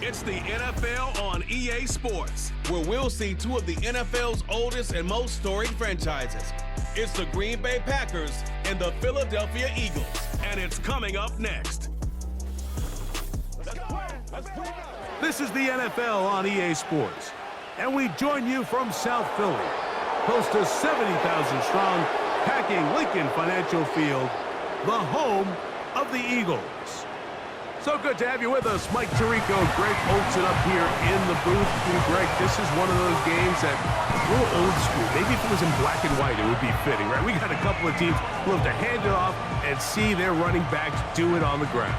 It's the NFL on EA Sports, where we'll see two of the NFL's oldest and most storied franchises. It's the Green Bay Packers and the Philadelphia Eagles, and it's coming up next. This is the NFL on EA Sports, and we join you from South Philly, close to 70,000 strong, packing Lincoln Financial Field, the home of the Eagles. So good to have you with us. Mike Tirico, Greg Olsen up here in the booth. And Greg, this is one of those games that a little old school. Maybe if it was in black and white, it would be fitting, right? We got a couple of teams who love to hand it off and see their running backs do it on the ground.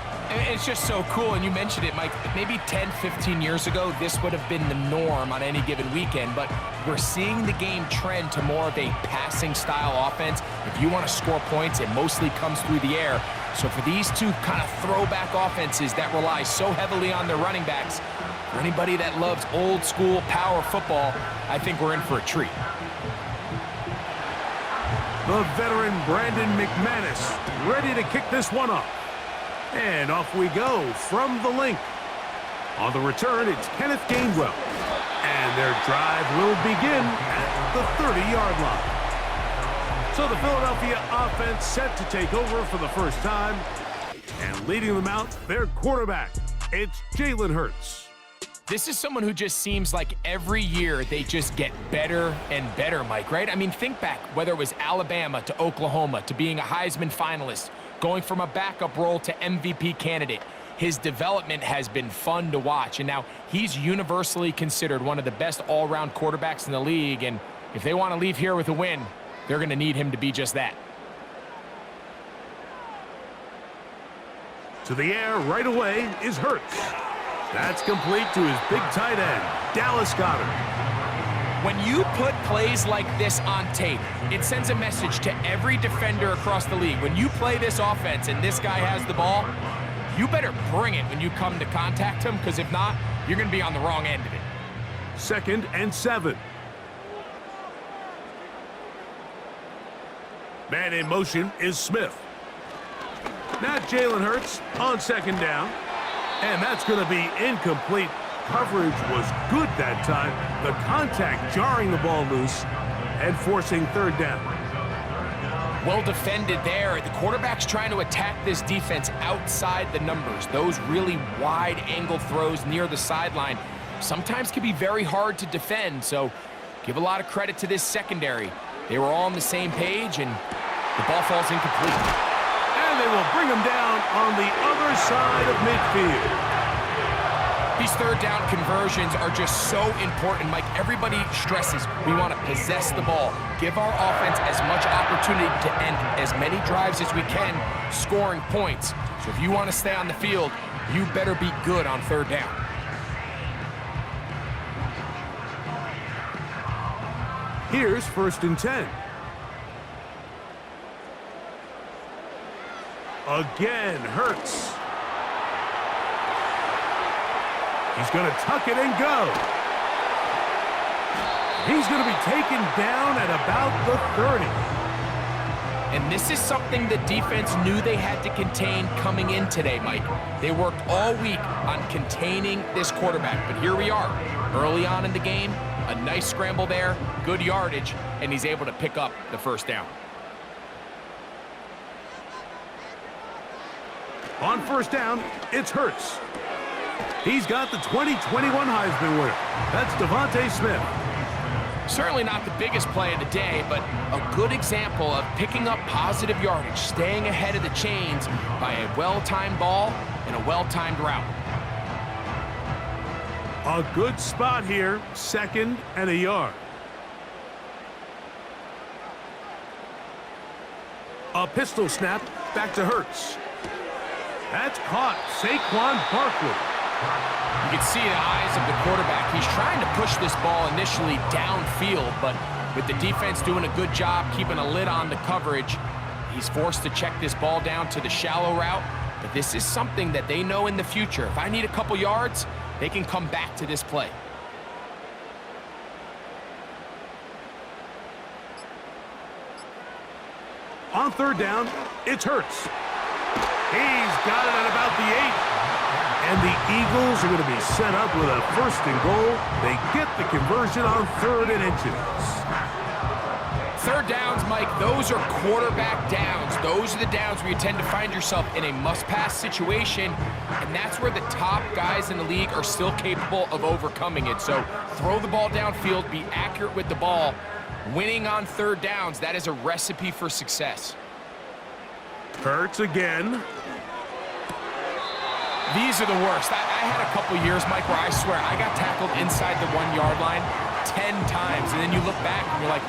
It's just so cool, and you mentioned it, Mike. Maybe 10, 15 years ago, this would have been the norm on any given weekend, but we're seeing the game trend to more of a passing-style offense. If you want to score points, it mostly comes through the air. So for these two kind of throwback offenses that rely so heavily on their running backs, for anybody that loves old-school power football, I think we're in for a treat. The veteran Brandon McManus ready to kick this one off. And off we go from the link. On the return, it's Kenneth Gainwell. And their drive will begin at the 30-yard line. So the Philadelphia offense set to take over for the first time. And leading them out, their quarterback, it's Jalen Hurts. This is someone who just seems like every year they just get better and better, Mike, right? I mean, think back, whether it was Alabama to Oklahoma to being a Heisman finalist, going from a backup role to MVP candidate. His development has been fun to watch, and now he's universally considered one of the best all-around quarterbacks in the league, and if they want to leave here with a win, they're going to need him to be just that. To the air right away is Hurts. That's complete to his big tight end, Dallas Goedert. When you put plays like this on tape, it sends a message to every defender across the league. When you play this offense and this guy has the ball, you better bring it when you come to contact him, because if not, you're going to be on the wrong end of it. 2nd and 7. Man in motion is Smith. Now Jalen Hurts on 2nd down. And that's going to be incomplete. Coverage was good that time. The contact jarring the ball loose and forcing 3rd down. Well defended there. The quarterback's trying to attack this defense outside the numbers. Those really wide angle throws near the sideline sometimes can be very hard to defend. So give a lot of credit to this secondary. They were all on the same page, and the ball falls incomplete. And they will bring him down on the other side of midfield. These 3rd down conversions are just so important, Mike. Everybody stresses we want to possess the ball, give our offense as much opportunity to end as many drives as we can, scoring points. So if you want to stay on the field, you better be good on 3rd down. Here's 1st and 10. Again, Hurts. He's going to tuck it and go. He's going to be taken down at about the 30. And this is something the defense knew they had to contain coming in today, Mike. They worked all week on containing this quarterback, but here we are, early on in the game, a nice scramble there, good yardage, and he's able to pick up the 1st down. On 1st down, it's Hurts. He's got the 2021 Heisman winner. That's Devontae Smith. Certainly not the biggest play of the day, but a good example of picking up positive yardage, staying ahead of the chains by a well-timed ball and a well-timed route. A good spot here, 2nd and a yard. A pistol snap, back to Hurts. That's caught, Saquon Barkley. You can see the eyes of the quarterback. He's trying to push this ball initially downfield, but with the defense doing a good job keeping a lid on the coverage, he's forced to check this ball down to the shallow route. But this is something that they know in the future. If I need a couple yards, they can come back to this play. On 3rd down, it's Hurts. He's got it at about the 8. And the Eagles are going to be set up with a 1st and goal. They get the conversion on 3rd and inches. 3rd downs, Mike, those are quarterback downs. Those are the downs where you tend to find yourself in a must-pass situation, and that's where the top guys in the league are still capable of overcoming it. So throw the ball downfield, be accurate with the ball. Winning on 3rd downs, that is a recipe for success. Hurts again. These are the worst. I had a couple years, Mike, where I swear I got tackled inside the 1-yard line 10 times, and then you look back and you're like,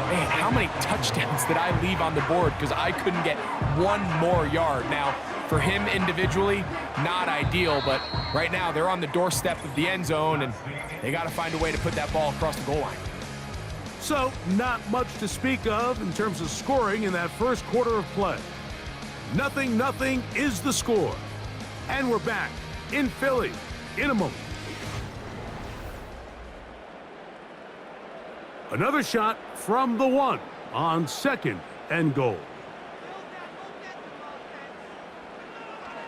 man, how many touchdowns did I leave on the board because I couldn't get 1 more yard? Now, for him individually, not ideal, but right now they're on the doorstep of the end zone, and they got to find a way to put that ball across the goal line. So, not much to speak of in terms of scoring in that first quarter of play. 0-0 is the score. And we're back in Philly in a moment. Another shot from the 1 on 2nd and goal.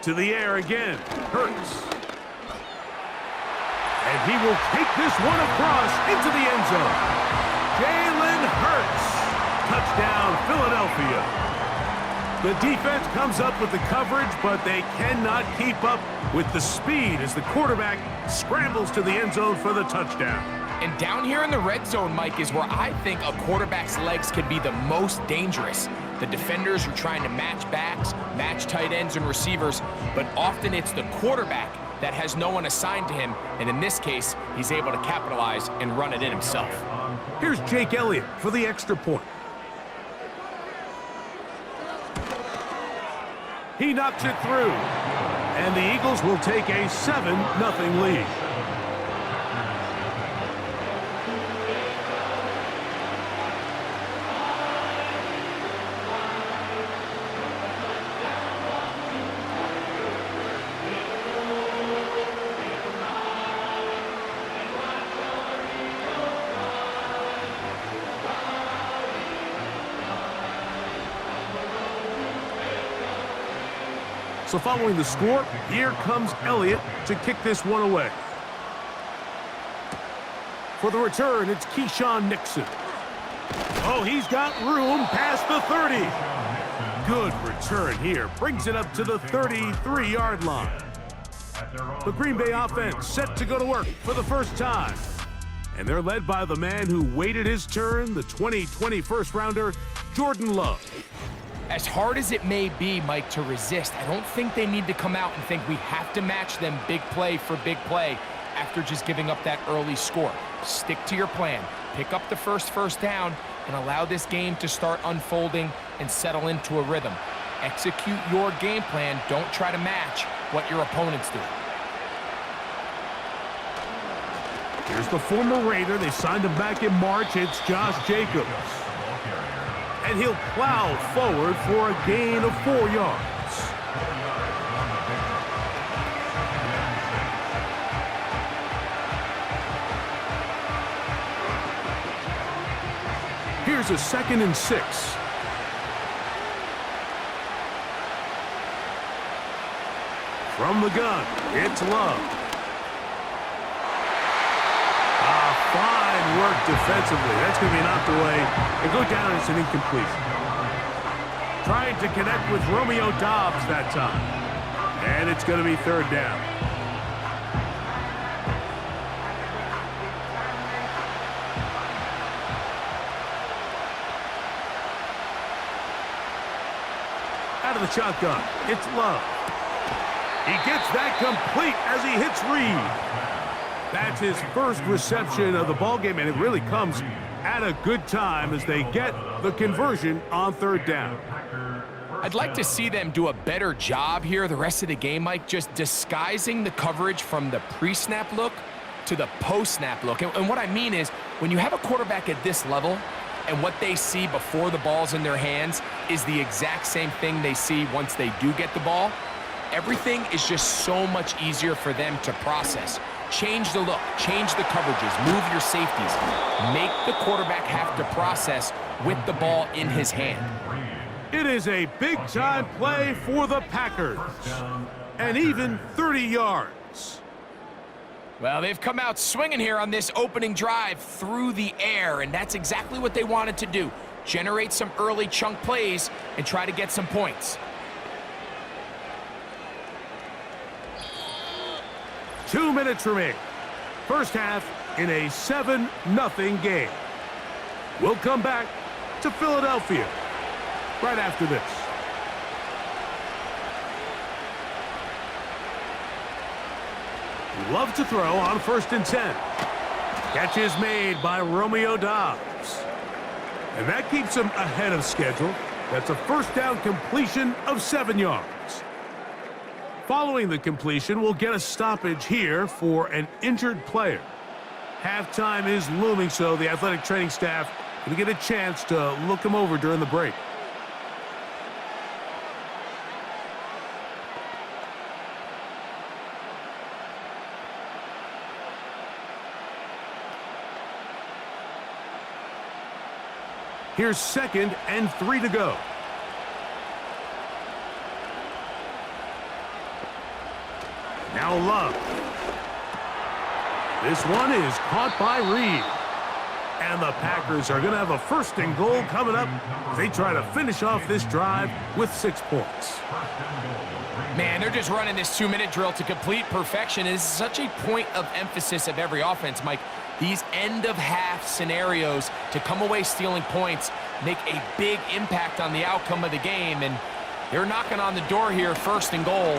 To the air again, Hurts. And he will take this one across into the end zone. Jalen Hurts. Touchdown, Philadelphia. The defense comes up with the coverage, but they cannot keep up with the speed as the quarterback scrambles to the end zone for the touchdown. And down here in the red zone, Mike, is where I think a quarterback's legs can be the most dangerous. The defenders are trying to match backs, match tight ends and receivers, but often it's the quarterback that has no one assigned to him, and in this case, he's able to capitalize and run it in himself. Here's Jake Elliott for the extra point. He knocks it through, and the Eagles will take a 7-0 lead. So following the score, here comes Elliott to kick this one away. For the return, it's Keyshawn Nixon. Oh, he's got room past the 30. Good return here. Brings it up to the 33-yard line. The Green Bay offense set to go to work for the first time. And they're led by the man who waited his turn, the 2020 first-rounder, Jordan Love. As hard as it may be, Mike, to resist, I don't think they need to come out and think we have to match them big play for big play after just giving up that early score. Stick to your plan. Pick up the first down and allow this game to start unfolding and settle into a rhythm. Execute your game plan. Don't try to match what your opponents do. Here's the former Raider. They signed him back in March. It's Josh Jacobs. And he'll plow forward for a gain of 4 yards. Here's a 2nd and 6. From the gun, it's Love. Fine work defensively. That's going to be knocked away and go down as an incompletion. Trying to connect with Romeo Doubs that time. And it's going to be 3rd down. Out of the shotgun, it's Love. He gets that complete as he hits Reed. That's his first reception of the ballgame, and it really comes at a good time as they get the conversion on 3rd down. I'd like to see them do a better job here the rest of the game, Mike, just disguising the coverage from the pre-snap look to the post-snap look. And what I mean is, when you have a quarterback at this level and what they see before the ball's in their hands is the exact same thing they see once they do get the ball, everything is just so much easier for them to process. Change the look, change the coverages, move your safeties. Make the quarterback have to process with the ball in his hand. It is a big-time play for the Packers. and even 30 yards. Well, they've come out swinging here on this opening drive through the air, and that's exactly what they wanted to do. Generate some early chunk plays and try to get some points. 2 minutes remaining. First half in a 7-0 game. We'll come back to Philadelphia right after this. Love to throw on 1st and 10. Catch is made by Romeo Doubs. And that keeps him ahead of schedule. That's a first down completion of 7 yards. Following the completion, we'll get a stoppage here for an injured player. Halftime is looming, so the athletic training staff will get a chance to look him over during the break. Here's 2nd and 3 to go. Now Love. This one is caught by Reed. And the Packers are going to have a 1st and goal coming up as they try to finish off this drive with 6 points. Man, they're just running this 2-minute drill to complete perfection. It is such a point of emphasis of every offense, Mike. These end-of-half scenarios to come away stealing points make a big impact on the outcome of the game. And they're knocking on the door here, 1st and goal.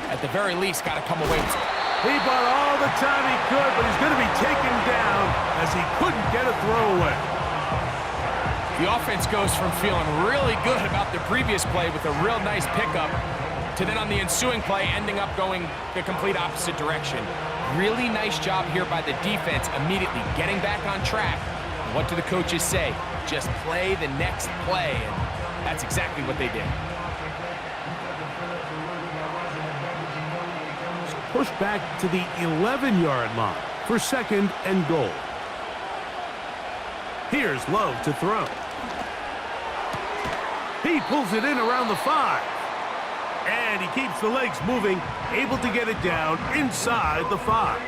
At the very least, got to come away with it. He bought all the time he could, but he's going to be taken down as he couldn't get a throwaway. The offense goes from feeling really good about the previous play with a real nice pickup to then on the ensuing play ending up going the complete opposite direction. Really nice job here by the defense immediately getting back on track. What do the coaches say? Just play the next play, and that's exactly what they did. Push back to the 11-yard line for 2nd and goal. Here's Love to throw. He pulls it in around the 5. And he keeps the legs moving, able to get it down inside the 5.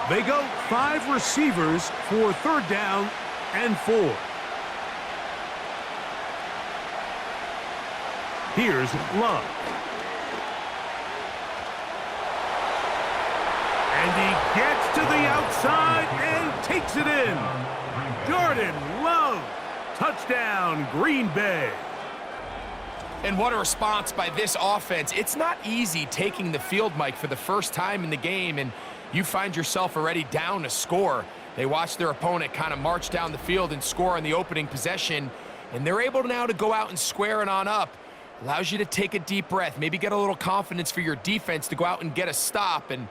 They go 5 receivers for 3rd down and 4. Here's Love. And he gets to the outside and takes it in. Jordan Love. Touchdown, Green Bay. And what a response by this offense. It's not easy taking the field, Mike, for the first time in the game, and you find yourself already down a score. They watch their opponent kind of march down the field and score on the opening possession, and they're able now to go out and square it on up. Allows you to take a deep breath, maybe get a little confidence for your defense to go out and get a stop, and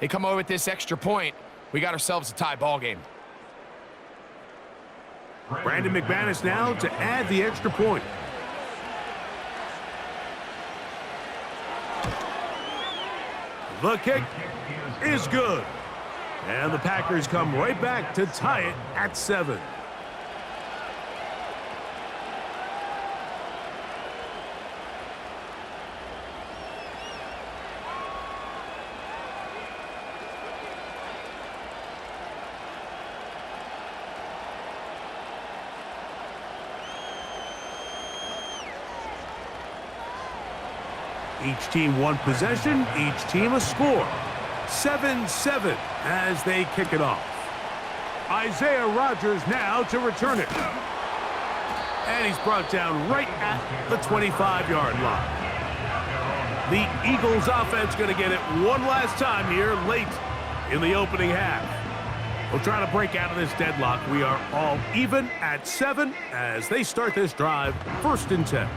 they come away with this extra point. We got ourselves a tie ball game. Brandon McManus now to add the extra point. The kick is good. And the Packers come right back to tie it at 7. Each team one possession, each team a score. 7-7 as they kick it off. Isaiah Rodgers now to return it. And he's brought down right at the 25-yard line. The Eagles offense going to get it one last time here late in the opening half. We'll try to break out of this deadlock. We are all even at 7 as they start this drive, 1st and 10.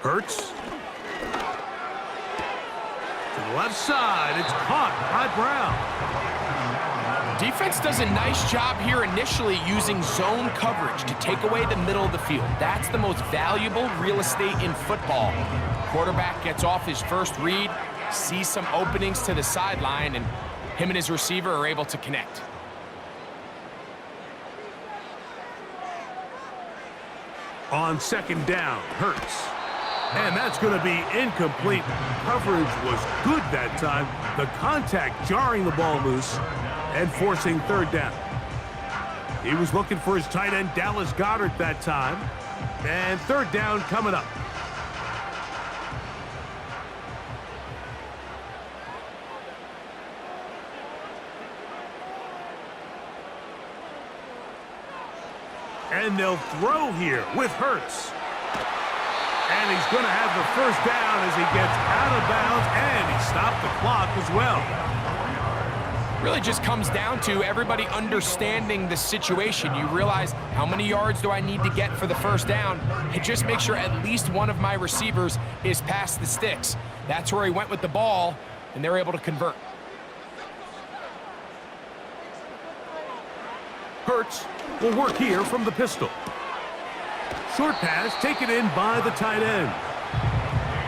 Hurts. To the Left side, it's caught by Brown. Defense does a nice job here initially using zone coverage to take away the middle of the field. That's the most valuable real estate in football. Quarterback gets off his first read, sees some openings to the sideline, and him and his receiver are able to connect. On second down, Hurts. And that's going to be incomplete. Coverage was good that time. The contact jarring the ball loose and forcing third down. He was looking for his tight end, Dallas Goedert, that time. And third down coming up. And they'll throw here with Hurts. And he's going to have the first down as he gets out of bounds, and he stopped the clock as well. Really just comes down to everybody understanding the situation. You realize, how many yards do I need to get for the first down? And just make sure at least one of my receivers is past the sticks. That's where he went with the ball, and they're able to convert. Hurts will work here from the pistol. Short pass taken in by the tight end.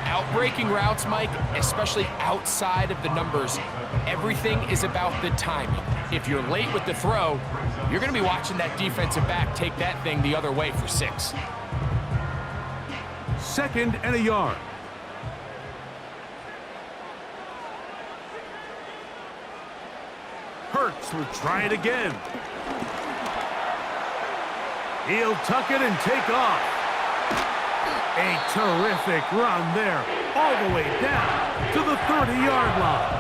Outbreaking routes, Mike, especially outside of the numbers, everything is about the timing. If you're late with the throw, you're going to be watching that defensive back take that thing the other way for 6. Second and a yard. Hurts will try it again. He'll tuck it and take off. A terrific run there, all the way down to the 30-yard line.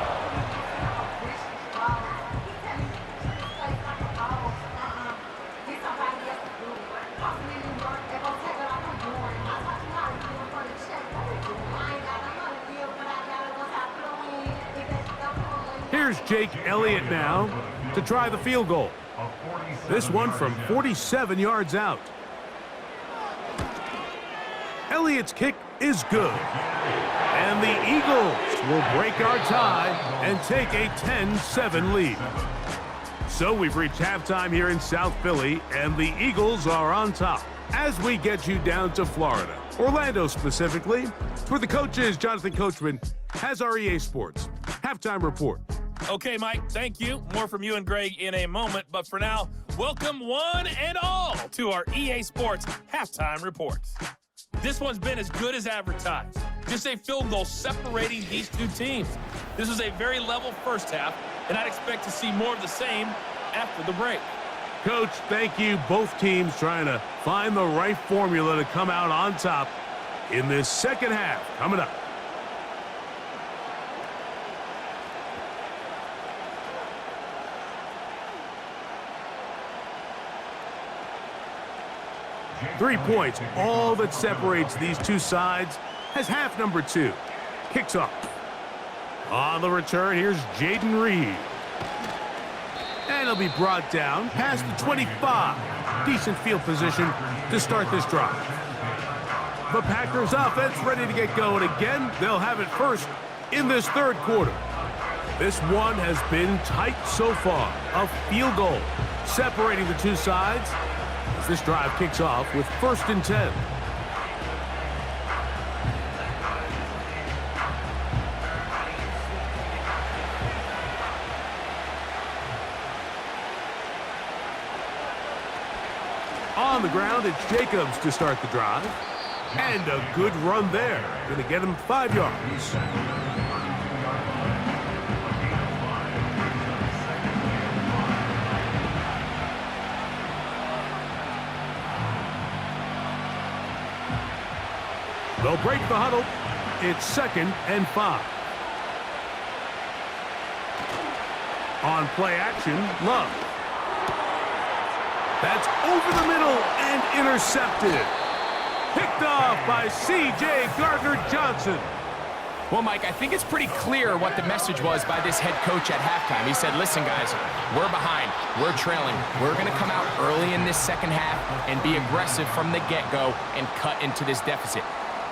Here's Jake Elliott now to try the field goal. This one from 47 yards out. Elliott's kick is good. And the Eagles will break our tie and take a 10-7 lead. So we've reached halftime here in South Philly, and the Eagles are on top. As we get you down to Florida, Orlando specifically, where the coach is, Jonathan Coachman, has our EA Sports halftime report. Okay, Mike, thank you. More from you and Greg in a moment. But for now, welcome one and all to our EA Sports halftime reports. This one's been as good as advertised. Just a field goal separating these two teams. This was a very level first half, and I'd expect to see more of the same after the break. Coach, thank you. Both teams trying to find the right formula to come out on top in this second half. Coming up. Three points, all that separates these two sides, as half number 2 kicks off. On the return, here's Jaden Reed. And he'll be brought down past the 25. Decent field position to start this drive. The Packers offense ready to get going again. They'll have it first in this third quarter. This one has been tight so far. A field goal separating the two sides. This drive kicks off with 1st and 10. On the ground, it's Jacobs to start the drive. And a good run there. Going to get him 5 yards. They'll break the huddle. It's 2nd and 5. On play action, Love. That's over the middle and intercepted. Picked off by C.J. Gardner-Johnson. Well, Mike, I think it's pretty clear what the message was by this head coach at halftime. He said, listen, guys, we're behind. We're trailing. We're going to come out early in this second half and be aggressive from the get-go and cut into this deficit.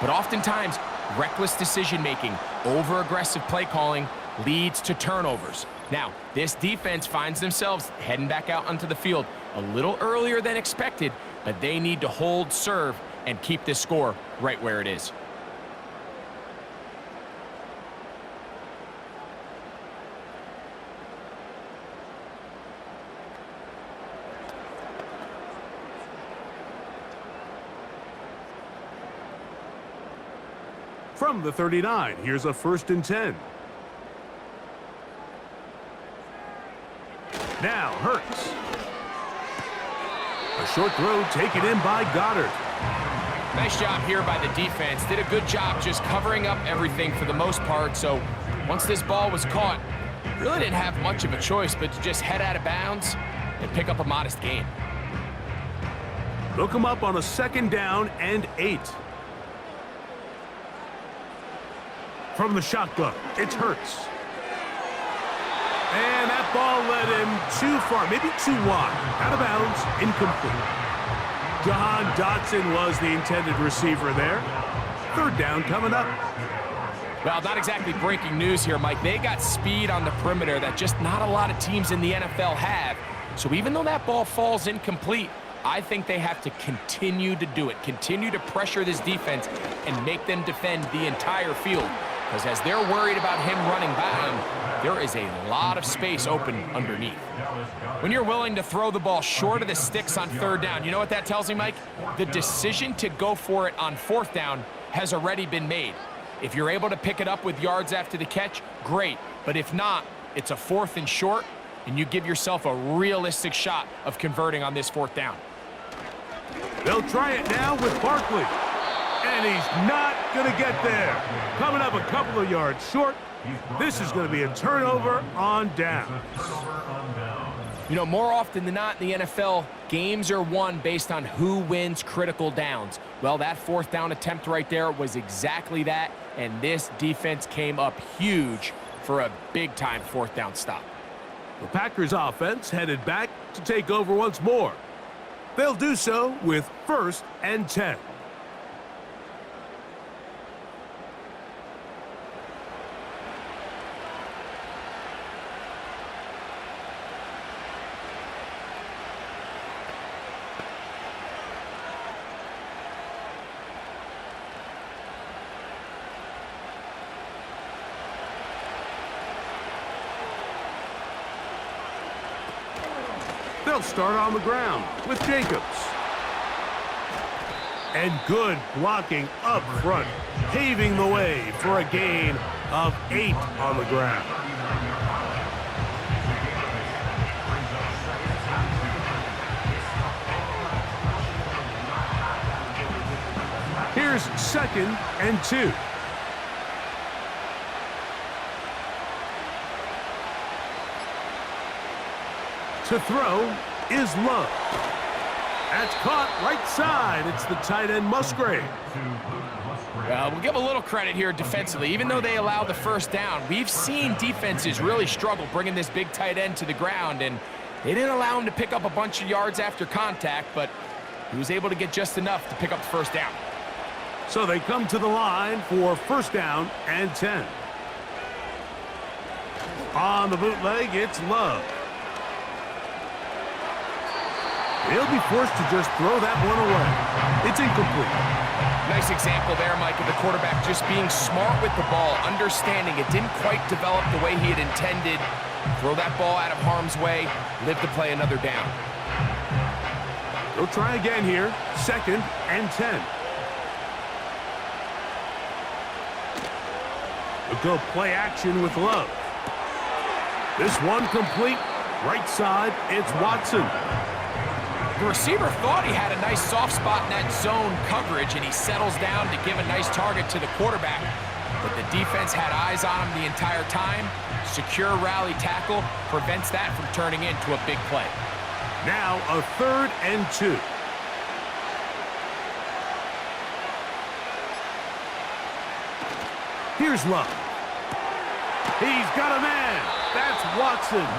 But oftentimes, reckless decision-making, over-aggressive play calling leads to turnovers. Now, this defense finds themselves heading back out onto the field a little earlier than expected, but they need to hold serve and keep this score right where it is. From the 39, here's a 1st and 10. Now Hurts. A short throw taken in by Goddard. Nice job here by the defense. Did a good job just covering up everything for the most part. So once this ball was caught, really didn't have much of a choice but to just head out of bounds and pick up a modest gain. They'll come up on a 2nd down and 8. From the shotgun, it's Hurts. And that ball led him too far, maybe too wide. Out of bounds, incomplete. Jahan Dotson was the intended receiver there. 3rd down coming up. Well, not exactly breaking news here, Mike. They got speed on the perimeter that just not a lot of teams in the NFL have. So even though that ball falls incomplete, I think they have to continue to do it. Continue to pressure this defense and make them defend the entire field. Because as they're worried about him running by him, there is a lot of space open underneath. When you're willing to throw the ball short of the sticks on 3rd down, you know what that tells me, Mike? The decision to go for it on 4th down has already been made. If you're able to pick it up with yards after the catch, great. But if not, it's a 4th and short, and you give yourself a realistic shot of converting on this 4th down. They'll try it now with Barkley. And he's not going to get there. Coming up a couple of yards short. This is going to be a turnover on down. You know, more often than not in the NFL, games are won based on who wins critical downs. Well, that 4th down attempt right there was exactly that, and this defense came up huge for a big-time 4th down stop. The Packers offense headed back to take over once more. They'll do so with 1st and 10. They'll start on the ground with Jacobs. And good blocking up front, paving the way for a gain of 8 on the ground. Here's 2nd and 2. To throw is Love. That's caught right side. It's the tight end Musgrave. We'll give a little credit here defensively. Even though they allow the 1st down, we've seen defenses really struggle bringing this big tight end to the ground, and they didn't allow him to pick up a bunch of yards after contact, but he was able to get just enough to pick up the 1st down. So they come to the line for 1st down and 10. On the bootleg, it's Love. He'll be forced to just throw that one away. It's incomplete. Nice example there, Mike, of the quarterback just being smart with the ball, understanding it didn't quite develop the way he had intended. Throw that ball out of harm's way, live to play another down. They'll try again here, 2nd and 10. They'll go play action with Love. This one complete, right side, it's Watson. The receiver thought he had a nice soft spot in that zone coverage, and he settles down to give a nice target to the quarterback. But the defense had eyes on him the entire time. Secure rally tackle prevents that from turning into a big play. Now a 3rd and 2. Here's Love. He's got a man. That's Watson.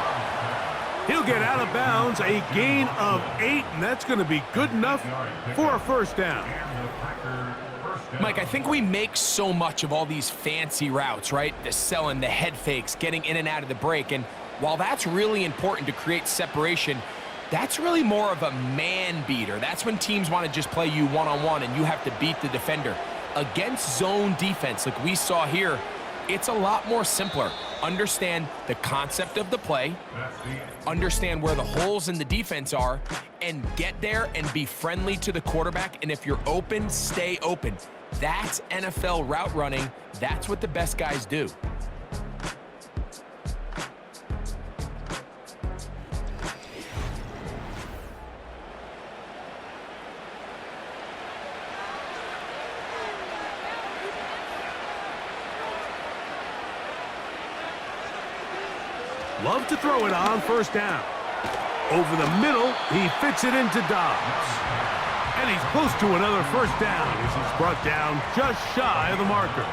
He'll get out of bounds, a gain of 8, and that's going to be good enough for a 1st down. Mike, I think we make so much of all these fancy routes, right? The selling, the head fakes, getting in and out of the break. And while that's really important to create separation, that's really more of a man beater. That's when teams want to just play you one-on-one and you have to beat the defender. Against zone defense like we saw here, it's a lot more simpler. Understand the concept of the play, understand where the holes in the defense are, and get there and be friendly to the quarterback. And if you're open, stay open. That's NFL route running. That's what the best guys do. Love to throw it on first down. Over the middle, he fits it into Dobbs. And he's close to another first down as he's brought down just shy of the marker.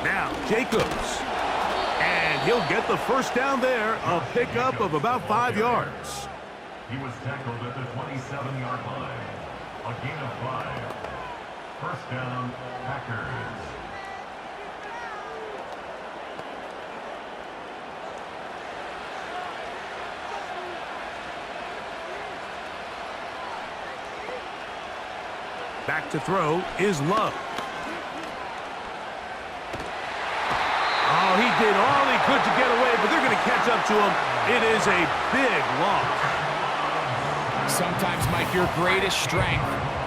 Now, Jacobs. And he'll get the first down there, a pickup of about 5 yards. He was tackled at the 27-yard line. A gain of 5. First down, Packers. Back to throw is Love. Oh, he did all he could to get away, but they're going to catch up to him. It is a big loss. Sometimes, Mike, your greatest strength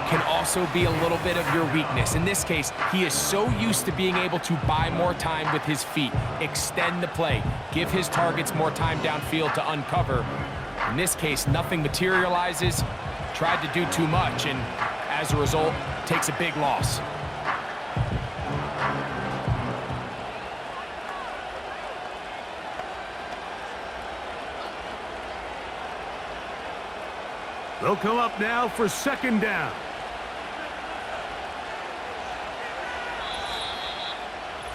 can also be a little bit of your weakness. In this case, he is so used to being able to buy more time with his feet, extend the play, give his targets more time downfield to uncover. In this case, nothing materializes, tried to do too much, and as a result, takes a big loss. They'll come up now for second down.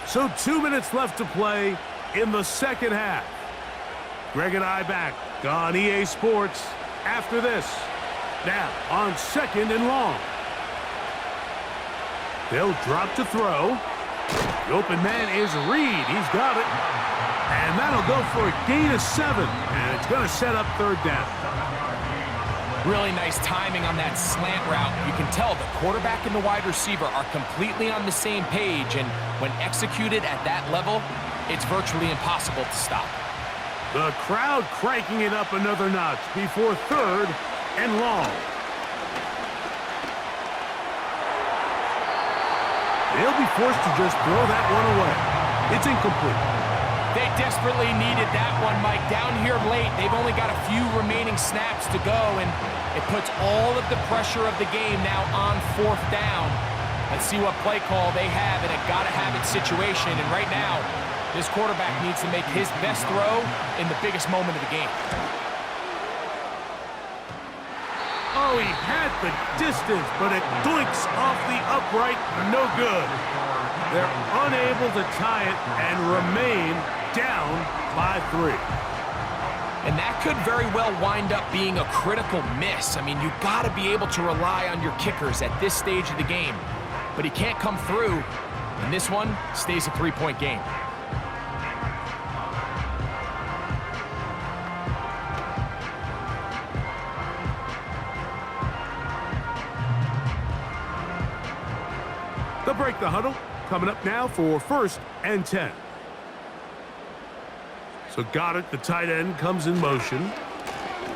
So 2 minutes left to play in the second half. Greg and I back on EA Sports after this. Now on second and long. They'll drop to throw. The open man is Reed. He's got it. And that'll go for a gain of 7. And it's going to set up third down. Really nice timing on that slant route. You can tell the quarterback and the wide receiver are completely on the same page, and when executed at that level, it's virtually impossible to stop. The crowd cranking it up another notch before third and long. They'll be forced to just throw that one away. It's incomplete. They desperately needed that one, Mike. Down here late, they've only got a few remaining snaps to go, and it puts all of the pressure of the game now on fourth down. Let's see what play call they have in a gotta-have-it situation, and right now, this quarterback needs to make his best throw in the biggest moment of the game. Oh, he had the distance, but it doinks off the upright, no good. They're unable to tie it and remain down by 3. And that could very well wind up being a critical miss. I mean, you've got to be able to rely on your kickers at this stage of the game. But he can't come through, and this one stays a 3-point game. They'll break the huddle. Coming up now for first and 10. So Goddard, the tight end, comes in motion.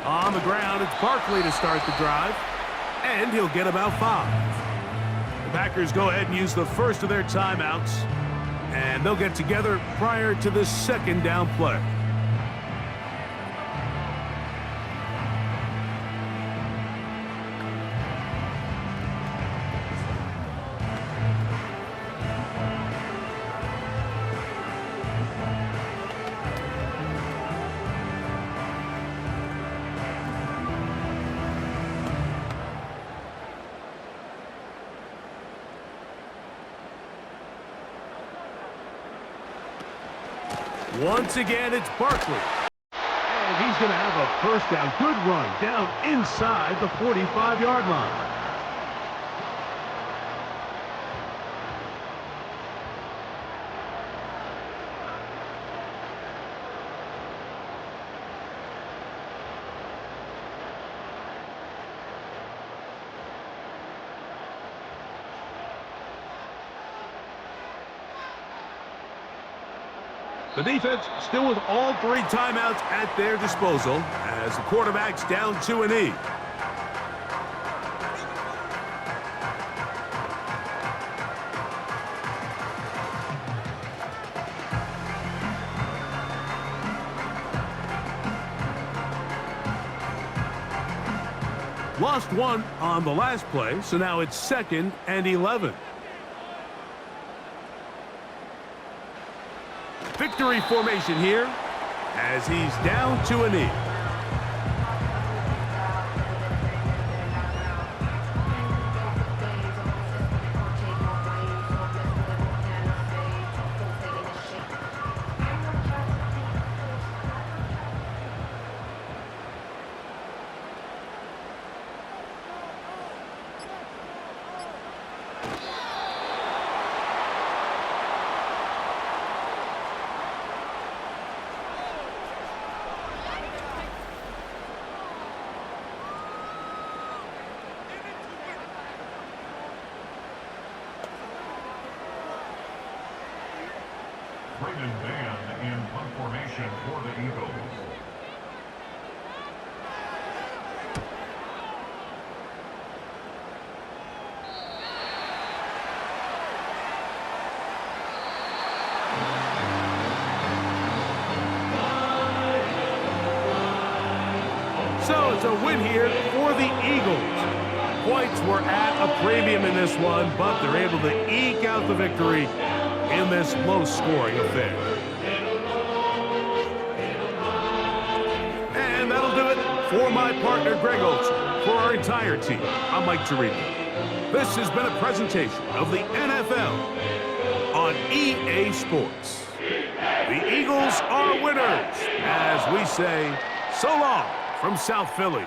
On the ground, it's Barkley to start the drive. And he'll get about 5. The Packers go ahead and use the first of their timeouts. And they'll get together prior to the second down play. Once again, it's Barkley. And he's going to have a first down. Good run down inside the 45-yard line. The defense still with all 3 timeouts at their disposal as the quarterback's down 2-E. Lost 1 on the last play, so now it's 2nd and 11. Victory formation here as he's down 2-E. Braden Van in punt formation for the Eagles. So it's a win here for the Eagles. Points were at a premium in this one, but they're able to eke out the victory in this low-scoring affair. And that'll do it for my partner, Greg Olson. For our entire team, I'm Mike Tirico. This has been a presentation of the NFL on EA Sports. The Eagles are winners, as we say, so long from South Philly.